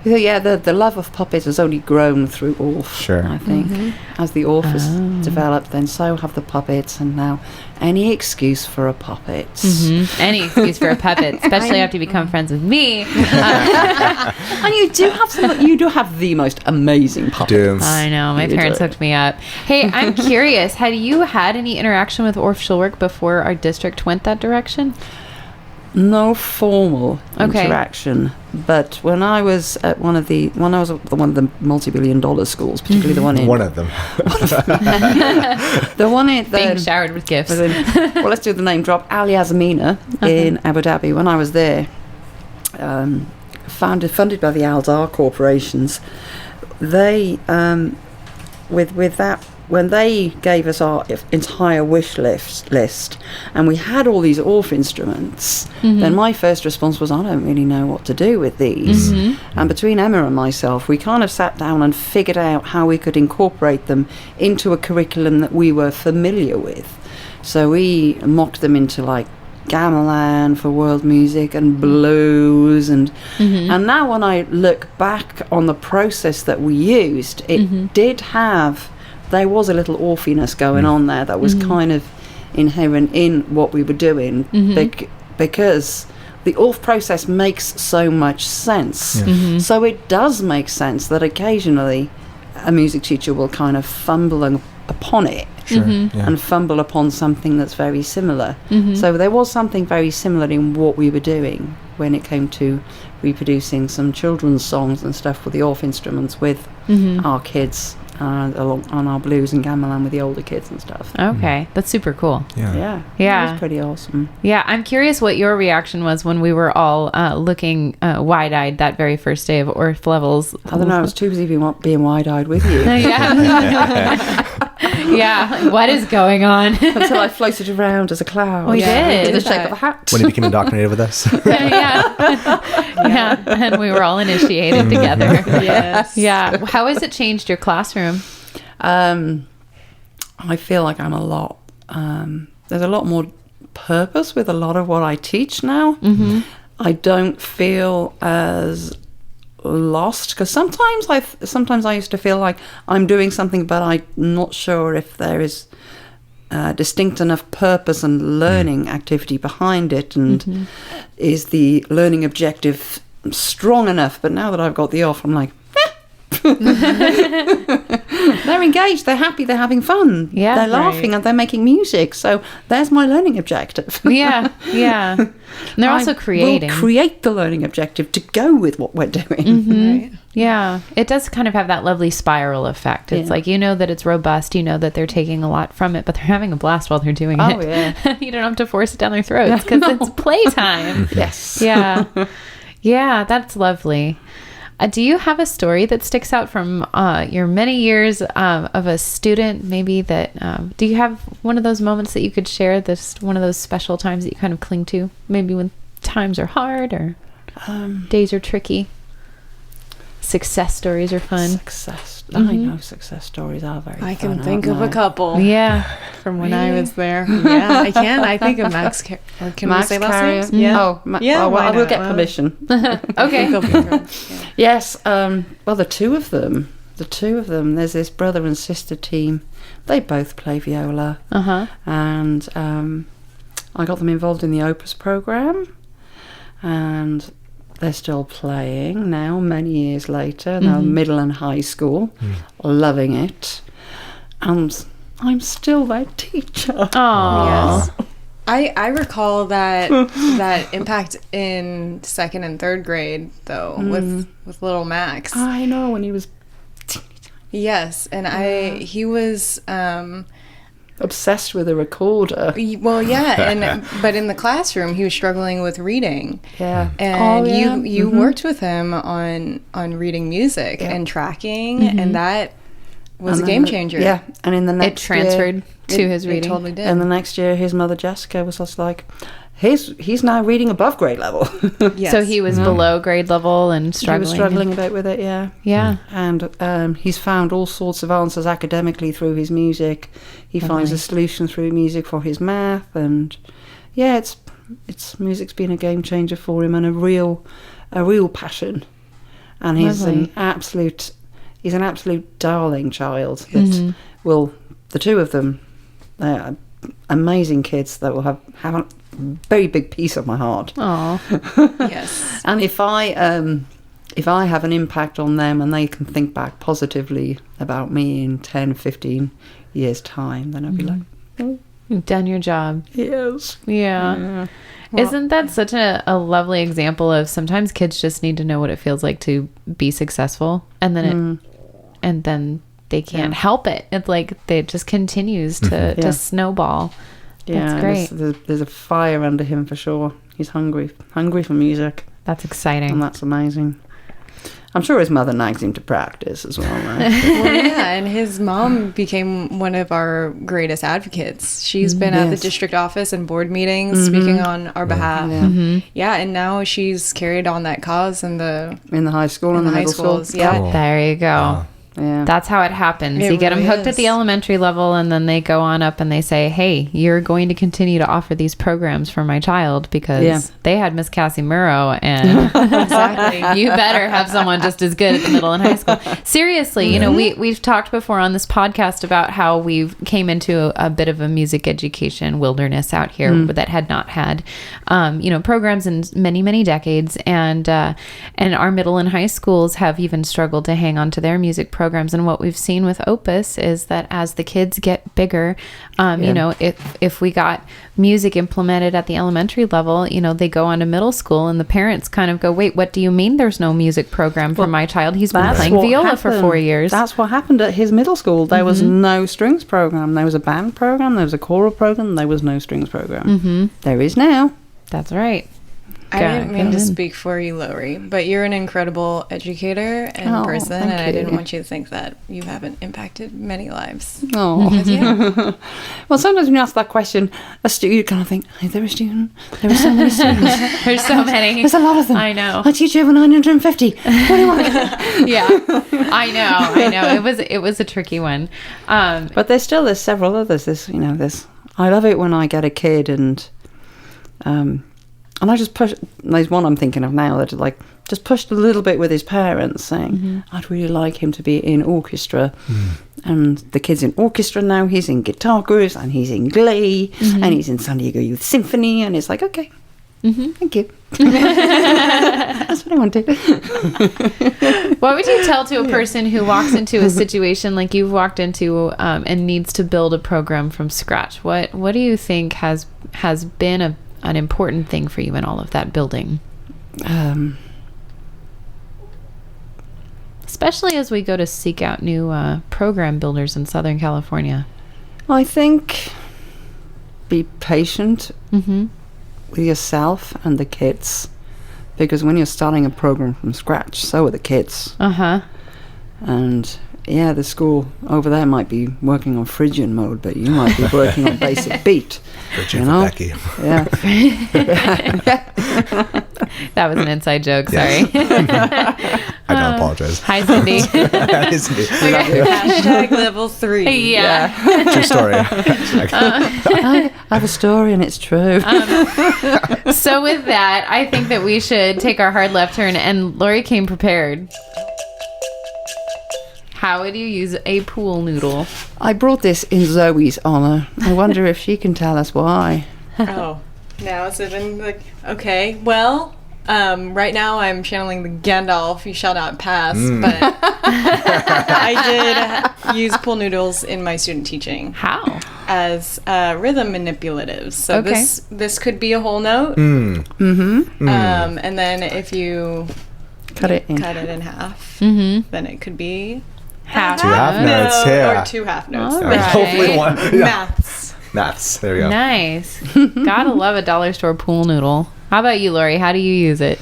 Speaker 5: So yeah, the love of puppets has only grown through Orff,
Speaker 1: Sure.
Speaker 5: I think. As the Orff has developed, then so have the puppets, and now any excuse for a puppet.
Speaker 2: Any excuse for a puppet, especially after you become friends with me.
Speaker 5: And you do have the most amazing puppets.
Speaker 2: I know, my parents hooked me up. Hey, I'm curious, had you had any interaction with Orff Schulwerk before our district went that direction?
Speaker 5: No formal interaction, but when I was at one of the multi-billion-dollar schools, particularly the one in
Speaker 1: one of them,
Speaker 5: the one in
Speaker 2: being showered with gifts.
Speaker 5: Well, let's do the name drop. Al Yazmina in Abu Dhabi. When I was there, funded by the Al Dar corporations, they with that. When they gave us our entire wish list, and we had all these Orff instruments, then my first response was, I don't really know what to do with these. And between Emma and myself, we kind of sat down and figured out how we could incorporate them into a curriculum that we were familiar with. So we mocked them into like gamelan for world music and blues, and now when I look back on the process that we used, it did have... There was a little Orphiness going on there that was kind of inherent in what we were doing, because the Orff process makes so much sense. So it does make sense that occasionally a music teacher will kind of fumble upon it and fumble upon something that's very similar. So there was something very similar in what we were doing when it came to reproducing some children's songs and stuff with the Orff instruments with our kids. On our blues and gamelan with the older kids and stuff.
Speaker 2: Okay, that's super cool.
Speaker 5: Yeah. It was pretty awesome.
Speaker 2: Yeah, I'm curious what your reaction was when we were all looking wide-eyed that very first day of Orff levels.
Speaker 5: I don't know, I was too busy being wide-eyed with you.
Speaker 2: Yeah, what is going on?
Speaker 5: Until I floated around as a cloud.
Speaker 2: We did.
Speaker 5: In the shape of a hat.
Speaker 1: When you became indoctrinated with us.
Speaker 2: Yeah, and we were all initiated together.
Speaker 4: Yes.
Speaker 2: Yeah. How has it changed your classroom?
Speaker 5: I feel like I'm there's a lot more purpose with a lot of what I teach now. I don't feel as lost, because sometimes I used to feel like I'm doing something, but I'm not sure if there is distinct enough purpose and learning activity behind it, and is the learning objective strong enough. But now that I've got the Orff, I'm like, they're engaged, they're happy, they're having fun, they're laughing, and they're making music. So there's my learning objective.
Speaker 2: Yeah. And they're also creating.
Speaker 5: We'll create the learning objective to go with what we're doing.
Speaker 4: Right.
Speaker 2: Yeah, it does kind of have that lovely spiral effect. It's like, you know that it's robust, you know that they're taking a lot from it, but they're having a blast while they're doing it.
Speaker 5: Oh, yeah.
Speaker 2: You don't have to force it down their throats because it's playtime.
Speaker 5: Yes.
Speaker 2: Yeah. Yeah, that's lovely. Do you have a story that sticks out from your many years of a student? Maybe that do you have one of those moments that you could share? This one of those special times that you kind of cling to? Maybe when times are hard or days are tricky. Success stories are fun.
Speaker 5: I know success stories are very fun.
Speaker 4: I can think of a couple.
Speaker 2: Yeah.
Speaker 4: From when I was there. Yeah, I can. I think of Max. Can we say last names?
Speaker 5: Yeah.
Speaker 4: Oh,
Speaker 5: yeah.
Speaker 4: why
Speaker 5: I will
Speaker 4: not?
Speaker 5: get permission.
Speaker 2: Okay.
Speaker 5: Yes. Well, the two of them. There's this brother and sister team. They both play viola. And I got them involved in the Opus program, and they're still playing now, many years later. Now middle and high school, loving it. And I'm still their teacher.
Speaker 2: Aww.
Speaker 4: Yes. I recall that impact in 2nd and 3rd grade though with little Max.
Speaker 5: I know, when he was
Speaker 4: Yes, and he was
Speaker 5: obsessed with a recorder.
Speaker 4: Well, yeah, but in the classroom he was struggling with reading.
Speaker 5: Yeah.
Speaker 4: And you worked with him on reading music and tracking, and that was a game changer.
Speaker 5: Yeah, and in the next
Speaker 2: It transferred to his reading.
Speaker 4: It totally did.
Speaker 5: And the next year, his mother Jessica was just like, he's now reading above grade level.
Speaker 4: Yes.
Speaker 2: So he was below grade level and struggling.
Speaker 5: He was struggling a bit with it, yeah.
Speaker 2: Yeah.
Speaker 5: And he's found all sorts of answers academically through his music. He finds a solution through music for his math, and yeah, it's music's been a game changer for him and a real passion. And he's an absolute darling child. That will, the two of them, they're amazing kids that will have a very big piece of my heart.
Speaker 2: Aww.
Speaker 4: Yes.
Speaker 5: And if I have an impact on them and they can think back positively about me in 10, 15 years' time, then I'll be like,
Speaker 2: You've done your job.
Speaker 5: yes.
Speaker 2: Yeah. Isn't that such a lovely example of sometimes kids just need to know what it feels like to be successful, and then they can't help it. It's like it just continues to snowball. That's great.
Speaker 5: There's a fire under him for sure. He's hungry for music.
Speaker 2: That's exciting.
Speaker 5: And that's amazing. I'm sure his mother nags him to practice as well. Right?
Speaker 4: Well, yeah, and his mom became one of our greatest advocates. She's been at the district office and board meetings speaking on our behalf. Yeah, and now she's carried on that cause in the
Speaker 5: high school and the
Speaker 4: high
Speaker 5: middle
Speaker 4: schools.
Speaker 5: school.
Speaker 4: Yeah.
Speaker 1: Cool.
Speaker 2: There you go.
Speaker 1: Wow.
Speaker 5: Yeah.
Speaker 2: That's how it happens.
Speaker 4: It
Speaker 2: You get them
Speaker 4: really
Speaker 2: hooked at the
Speaker 4: is.
Speaker 2: elementary level, and then they go on up and they say, hey, you're going to continue to offer these programs for my child because they had Miss Casimiro, and
Speaker 4: Exactly.
Speaker 2: you better have someone just as good at the middle and high school. Seriously, you know, we've talked before on this podcast about how we came into a bit of a music education wilderness out here that had not had, programs in many, many decades, and our middle and high schools have even struggled to hang on to their music programs. And what we've seen with Opus is that as the kids get bigger, if we got music implemented at the elementary level, they go on to middle school, and the parents kind of go, wait, what do you mean there's no music program for my child? He's been playing viola for 4 years.
Speaker 5: That's what happened at his middle school. There was no strings program. There was a band program. There was a choral program. There was no strings program. There is now.
Speaker 2: That's right.
Speaker 4: I didn't mean to speak for you, Lowri, but you're an incredible educator and person, and I didn't want you to think that you haven't impacted many lives.
Speaker 5: Oh, well, sometimes when you ask that question, a student, you kind of think, "Is there a student? There are so many students.
Speaker 2: There's so many.
Speaker 5: There's a lot of them.
Speaker 2: I know.
Speaker 5: I teach over 950. What do you want?"
Speaker 2: Yeah, I know. It was a tricky one.
Speaker 5: But there's several others. I love it when I get a kid and I just push. There's one I'm thinking of now that just pushed a little bit with his parents, saying, "I'd really like him to be in orchestra." And the kid's in orchestra now. He's in guitar groups and he's in glee and he's in San Diego Youth Symphony. And it's like, okay, thank you. That's what I wanted.
Speaker 2: What would you tell to a person who walks into a situation like you've walked into and needs to build a program from scratch? What do you think has been an important thing for you in all of that building? Especially as we go to seek out new program builders in Southern California.
Speaker 5: I think be patient with yourself and the kids. because when you're starting a program from scratch, so are the kids. And yeah, the school over there might be working on Phrygian mode, but you might be working on basic beat.
Speaker 1: Phrygian for Becky.
Speaker 5: Yeah.
Speaker 2: That was an inside joke. Sorry.
Speaker 1: I don't apologize.
Speaker 2: Hi, Cindy.
Speaker 1: Hi, Cindy.
Speaker 4: Hashtag level 3.
Speaker 2: Yeah.
Speaker 1: True story.
Speaker 5: I have a story and it's true.
Speaker 2: So with that, I think that we should take our hard left turn, and Lowri came prepared. How would you use a pool noodle?
Speaker 5: I brought this in Zoe's honor. I wonder if she can tell us why.
Speaker 4: Oh, now it's even like, okay, well, right now I'm channeling the Gandalf, you shall not pass, but I did use pool noodles in my student teaching.
Speaker 2: How?
Speaker 4: As rhythm manipulatives. So
Speaker 2: Okay.
Speaker 4: this could be a whole note. And then if you
Speaker 5: Cut it in.
Speaker 4: cut it in half, then it could be
Speaker 2: Half.
Speaker 1: 2 half notes,
Speaker 4: note
Speaker 1: yeah.
Speaker 4: or 2 half notes.
Speaker 2: All
Speaker 4: There.
Speaker 2: right.
Speaker 1: Hopefully one. Yeah.
Speaker 4: Maths.
Speaker 1: There we go.
Speaker 2: Nice. Gotta love a dollar store pool noodle. How about you, Lowri? How do you use it?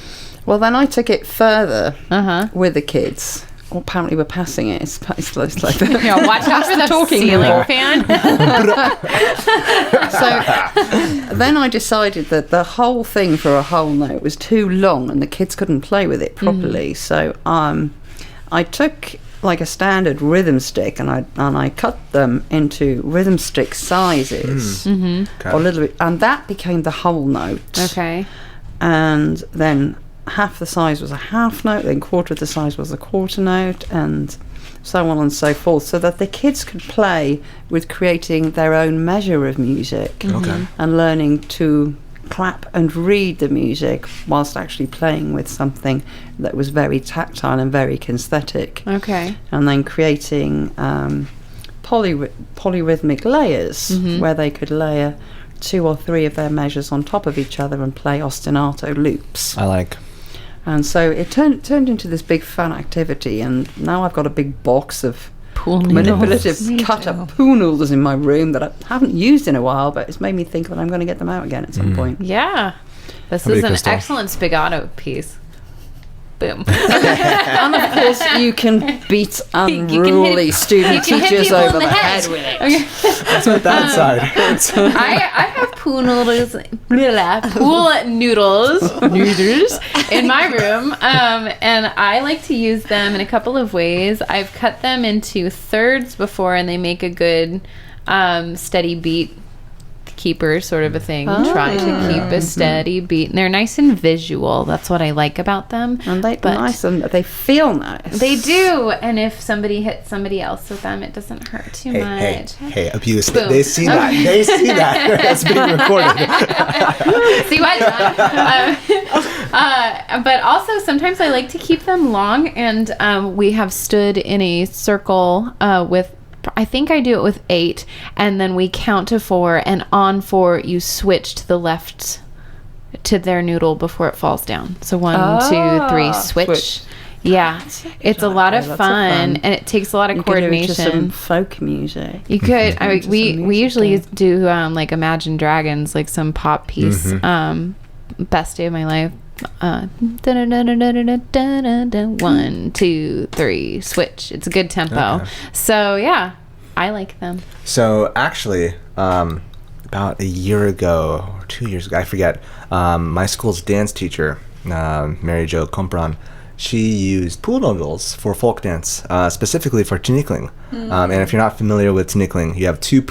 Speaker 5: Well, then I took it further
Speaker 2: Uh-huh.
Speaker 5: with the kids. Well, apparently we're passing it. It's like
Speaker 2: Yeah, watch out for the
Speaker 5: talking
Speaker 2: ceiling
Speaker 5: noodle.
Speaker 2: fan.
Speaker 5: So then I decided that the whole thing for a whole note was too long and the kids couldn't play with it properly. So I took like a standard rhythm stick and I cut them into rhythm stick sizes,
Speaker 1: Okay.
Speaker 5: or a little bit, and that became the whole note.
Speaker 2: Okay.
Speaker 5: And then half the size was a half note, then quarter of the size was a quarter note, and so on and so forth, so that the kids could play with creating their own measure of music
Speaker 1: Okay.
Speaker 5: and learning to clap and read the music whilst actually playing with something that was very tactile and very kinesthetic.
Speaker 2: Okay.
Speaker 5: And then creating polyrhythmic layers where they could layer 2 or 3 of their measures on top of each other and play ostinato loops.
Speaker 1: I like.
Speaker 5: And so it turned into this big fun activity, and now I've got a big box of
Speaker 2: Pool noodles.
Speaker 5: manipulative cut-up pool noodles in my room that I haven't used in a while, but it's made me think that I'm going to get them out again at some point.
Speaker 2: Yeah. This
Speaker 1: How about
Speaker 2: is
Speaker 1: you,
Speaker 2: an
Speaker 1: Crystal?
Speaker 2: excellent spaghetto piece. Boom.
Speaker 5: And of course, you can beat unruly student
Speaker 2: you can hit
Speaker 5: teachers
Speaker 2: people in
Speaker 5: over
Speaker 2: the
Speaker 5: the
Speaker 2: head.
Speaker 5: head with it.
Speaker 2: Okay.
Speaker 1: That's what that side.
Speaker 2: I have pool noodles, pool noodles in my room, and I like to use them in a couple of ways. I've cut them into thirds before, and they make a good steady beat keeper sort of a thing. Try to keep a steady beat, and they're nice and visual. That's what I like about them.
Speaker 5: And they're
Speaker 2: But
Speaker 5: nice and they feel nice.
Speaker 2: they do, and if somebody hits somebody else with them, it doesn't hurt too much.
Speaker 1: Hey, abuse.
Speaker 2: Boom.
Speaker 1: They see that. They see that. That's being recorded.
Speaker 2: See what? But also sometimes I like to keep them long, and we have stood in a circle with. I think I do it with 8, and then we count to 4, and on 4 you switch to the left to their noodle before it falls down. So 1, 2, 3, switch. Yeah, it's a lot of
Speaker 5: Lots of
Speaker 2: fun,
Speaker 5: fun.
Speaker 2: and it takes a lot of
Speaker 5: You could do it to some
Speaker 2: coordination.
Speaker 5: folk music.
Speaker 2: You could. I mean,
Speaker 5: Into
Speaker 2: we
Speaker 5: some
Speaker 2: we
Speaker 5: music
Speaker 2: usually
Speaker 5: there.
Speaker 2: do like Imagine Dragons, like some pop piece. Best Day of My Life. 1, 2, 3, switch. It's a good tempo.
Speaker 1: Okay.
Speaker 2: So yeah, I like them.
Speaker 1: So actually, about a year ago or 2 years ago, I forget, my school's dance teacher, Mary Jo Compran, she used pool noodles for folk dance, specifically for tinikling. And if you're not familiar with tinikling, you have two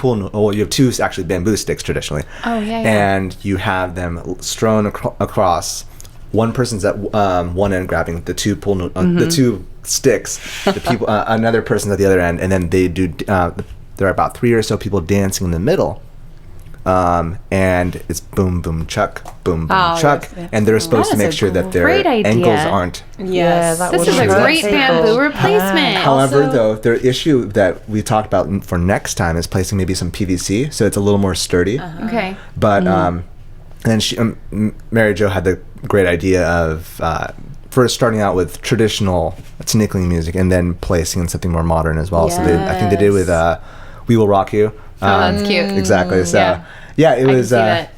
Speaker 1: actually bamboo sticks traditionally.
Speaker 2: Oh, yeah.
Speaker 1: And you have them strewn across. One person's at one end grabbing the two the 2 sticks. The people, another person's at the other end, and then they do. There are about 3 or so people dancing in the middle. And it's boom, boom, chuck, boom, boom, chuck.
Speaker 5: yes, yeah.
Speaker 1: And they're supposed to
Speaker 2: That is
Speaker 1: make
Speaker 2: a
Speaker 1: sure that their
Speaker 2: great idea.
Speaker 1: ankles aren't.
Speaker 4: Yes.
Speaker 5: that
Speaker 2: This
Speaker 5: would
Speaker 2: is a
Speaker 5: work.
Speaker 2: great bamboo replacement.
Speaker 1: However,
Speaker 4: Also-
Speaker 1: though, the issue that we talked about for next time is placing maybe some PVC, so it's a little more sturdy.
Speaker 2: Okay.
Speaker 1: But and then Mary Jo had the great idea of first starting out with traditional tinikling music and then placing in something more modern as well. So I think they did with "We Will Rock You."
Speaker 2: That's cute.
Speaker 1: Exactly. So
Speaker 2: Yeah.
Speaker 1: it
Speaker 2: I
Speaker 1: was
Speaker 2: can see
Speaker 1: a
Speaker 2: that.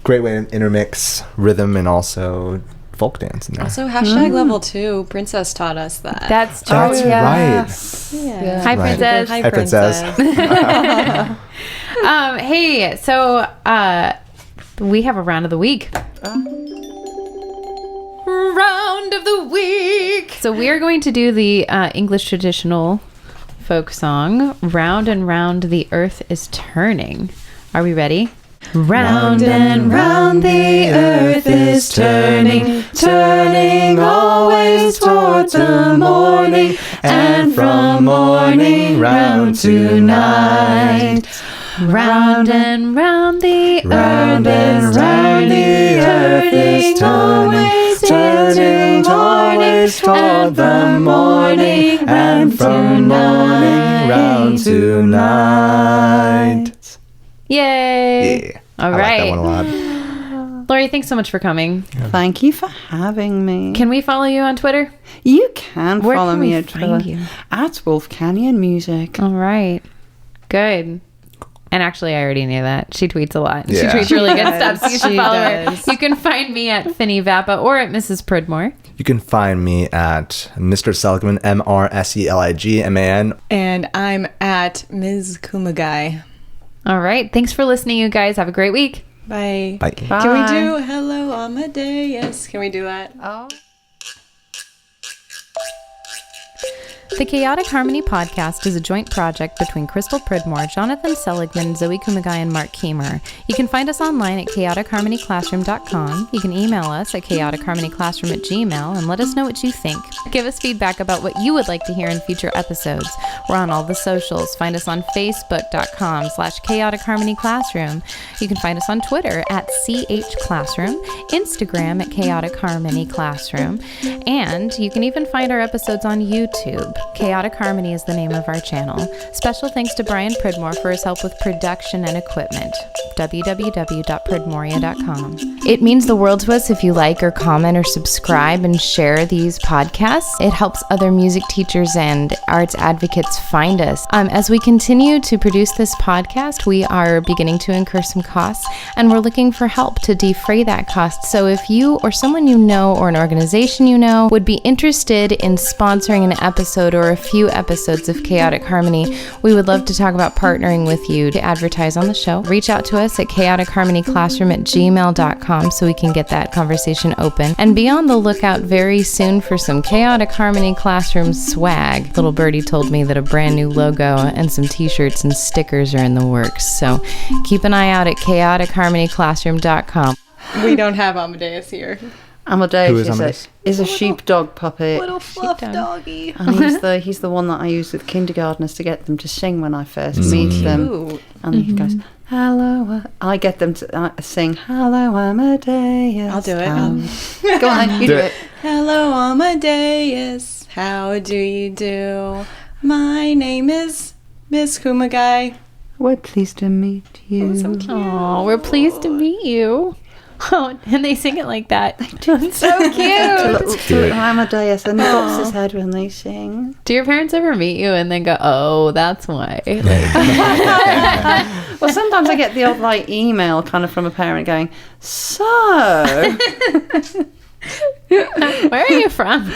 Speaker 1: great way to intermix rhythm and also folk dance in there.
Speaker 4: Also, hashtag level 2. Princess taught us that.
Speaker 2: That's true.
Speaker 1: That's right.
Speaker 4: yeah.
Speaker 2: Hi,
Speaker 1: Right.
Speaker 2: Princess.
Speaker 4: Hi,
Speaker 1: Princess.
Speaker 2: Hey, so we have a round of the week. Round of the week. So we are going to do the English traditional folk song, Round and Round the Earth is Turning. Are we ready? Round and round the earth is turning, turning always towards the morning, and from morning round to night. Round and round the earth is always turning always toward the morning, and from morning round to night. Yay!
Speaker 1: Yeah.
Speaker 2: All
Speaker 1: I
Speaker 2: right.
Speaker 1: like that one a lot.
Speaker 2: Lowri, thanks so much for coming.
Speaker 5: Thank you for having me.
Speaker 2: Can we follow you on Twitter?
Speaker 5: You can
Speaker 2: Where
Speaker 5: follow
Speaker 2: can
Speaker 5: me
Speaker 2: we
Speaker 5: at
Speaker 2: find
Speaker 5: Twitter
Speaker 2: you?
Speaker 5: at Wolf Canyon Music.
Speaker 2: All right. Good. And actually, I already knew that. She tweets a lot.
Speaker 1: Yeah.
Speaker 2: She tweets really good
Speaker 4: She
Speaker 2: stuff, so you
Speaker 4: does.
Speaker 2: should
Speaker 4: She
Speaker 2: follow
Speaker 4: does.
Speaker 2: her. You can find me at Finny Vappa or at Mrs. Pridmore.
Speaker 1: You can find me at Mr. Seligman, MrSeligman.
Speaker 4: And I'm at Ms. Kumagai.
Speaker 2: All right. Thanks for listening, you guys. Have a great week.
Speaker 4: Bye.
Speaker 1: Bye.
Speaker 5: Bye.
Speaker 4: Can we do Hello Amadeus? Can we do that?
Speaker 5: Oh.
Speaker 2: The Chaotic Harmony podcast is a joint project between Crystal Pridmore, Jonathan Seligman, Zoe Kumagai, and Marc Keehmer. You can find us online at chaoticharmonyclassroom.com. You can email us at chaoticharmonyclassroom@gmail.com and let us know what you think. Give us feedback about what you would like to hear in future episodes. We're on all the socials. Find us on facebook.com/chaoticharmonyclassroom. You can find us on Twitter at @CHClassroom, Instagram at Chaotic Harmony Classroom, and you can even find our episodes on YouTube. Chaotic Harmony is the name of our channel. Special thanks to Brian Pridmore for his help with production and equipment. www.pridmoria.com. It means the world to us if you like or comment or subscribe and share these podcasts. It helps other music teachers and arts advocates find us. As we continue to produce this podcast, we are beginning to incur some costs, and we're looking for help to defray that cost. So if you or someone you know or an organization you know would be interested in sponsoring an episode or a few episodes of Chaotic Harmony, we would love to talk about partnering with you to advertise on the show. Reach out to us at chaoticharmonyclassroom@gmail.com so we can get that conversation open. And be on the lookout very soon for some Chaotic Harmony Classroom swag. Little Birdie told me that a brand new logo and some t-shirts and stickers are in the works. So keep an eye out at chaoticharmonyclassroom.com.
Speaker 4: We don't have Amadeus here.
Speaker 5: Amadeus,
Speaker 1: Who is Amadeus?
Speaker 5: is a sheepdog puppet.
Speaker 4: Little fluff doggy.
Speaker 5: And he's the one that I use with kindergartners to get them to sing when I first meet them.
Speaker 4: Cute.
Speaker 5: And he goes, hello. I get them to sing, hello, Amadeus.
Speaker 4: I'll do it.
Speaker 5: Go on then, you do it.
Speaker 4: Hello Amadeus. How do you do? My name is Miss Kumagai.
Speaker 5: We're pleased to meet you.
Speaker 4: So cute.
Speaker 2: Oh, we're pleased to meet you. Oh, and they sing it like that. It's so cute.
Speaker 5: Little Amadeus, and he bops his head when they sing.
Speaker 2: Do your parents ever meet you and then go, oh, that's why?
Speaker 5: Well, sometimes I get the odd email kind of from a parent going, so...
Speaker 2: Where are you from?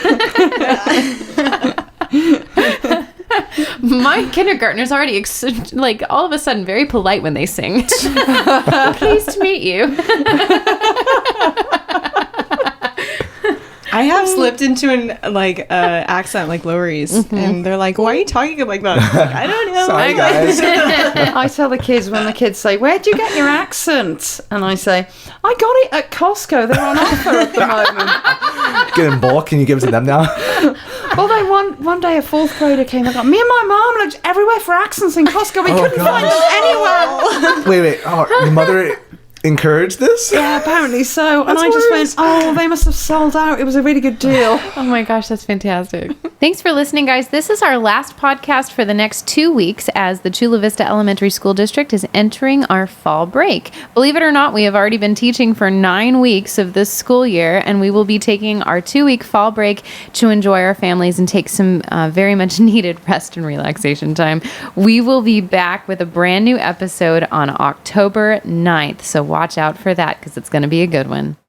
Speaker 2: My kindergartner's already all of a sudden very polite when they sing. Pleased to meet you.
Speaker 4: I have slipped into an accent like Lowri's, and they're like, "Why are you talking like that?" I'm like, I don't know.
Speaker 1: Sorry, guys.
Speaker 5: I tell the kids when the kids say, where'd you get your accent? And I say, I got it at Costco. They're on offer at the moment.
Speaker 1: Get in bulk. Can you give it to them now?
Speaker 5: Although one day a fourth grader came and got, me and my mom looked everywhere for accents in Costco. We couldn't find them anywhere.
Speaker 1: Wait. Oh, your mother encouraged this?
Speaker 5: Yeah, apparently so. And I just went, oh, they must have sold out. It was a really good deal.
Speaker 2: Oh my gosh, that's fantastic. Thanks for listening, guys. This is our last podcast for the next 2 weeks as the Chula Vista Elementary School District is entering our fall break. Believe it or not, we have already been teaching for 9 weeks of this school year, and we will be taking our 2-week fall break to enjoy our families and take some very much needed rest and relaxation time. We will be back with a brand new episode on October 9th, so watch out for that because it's going to be a good one.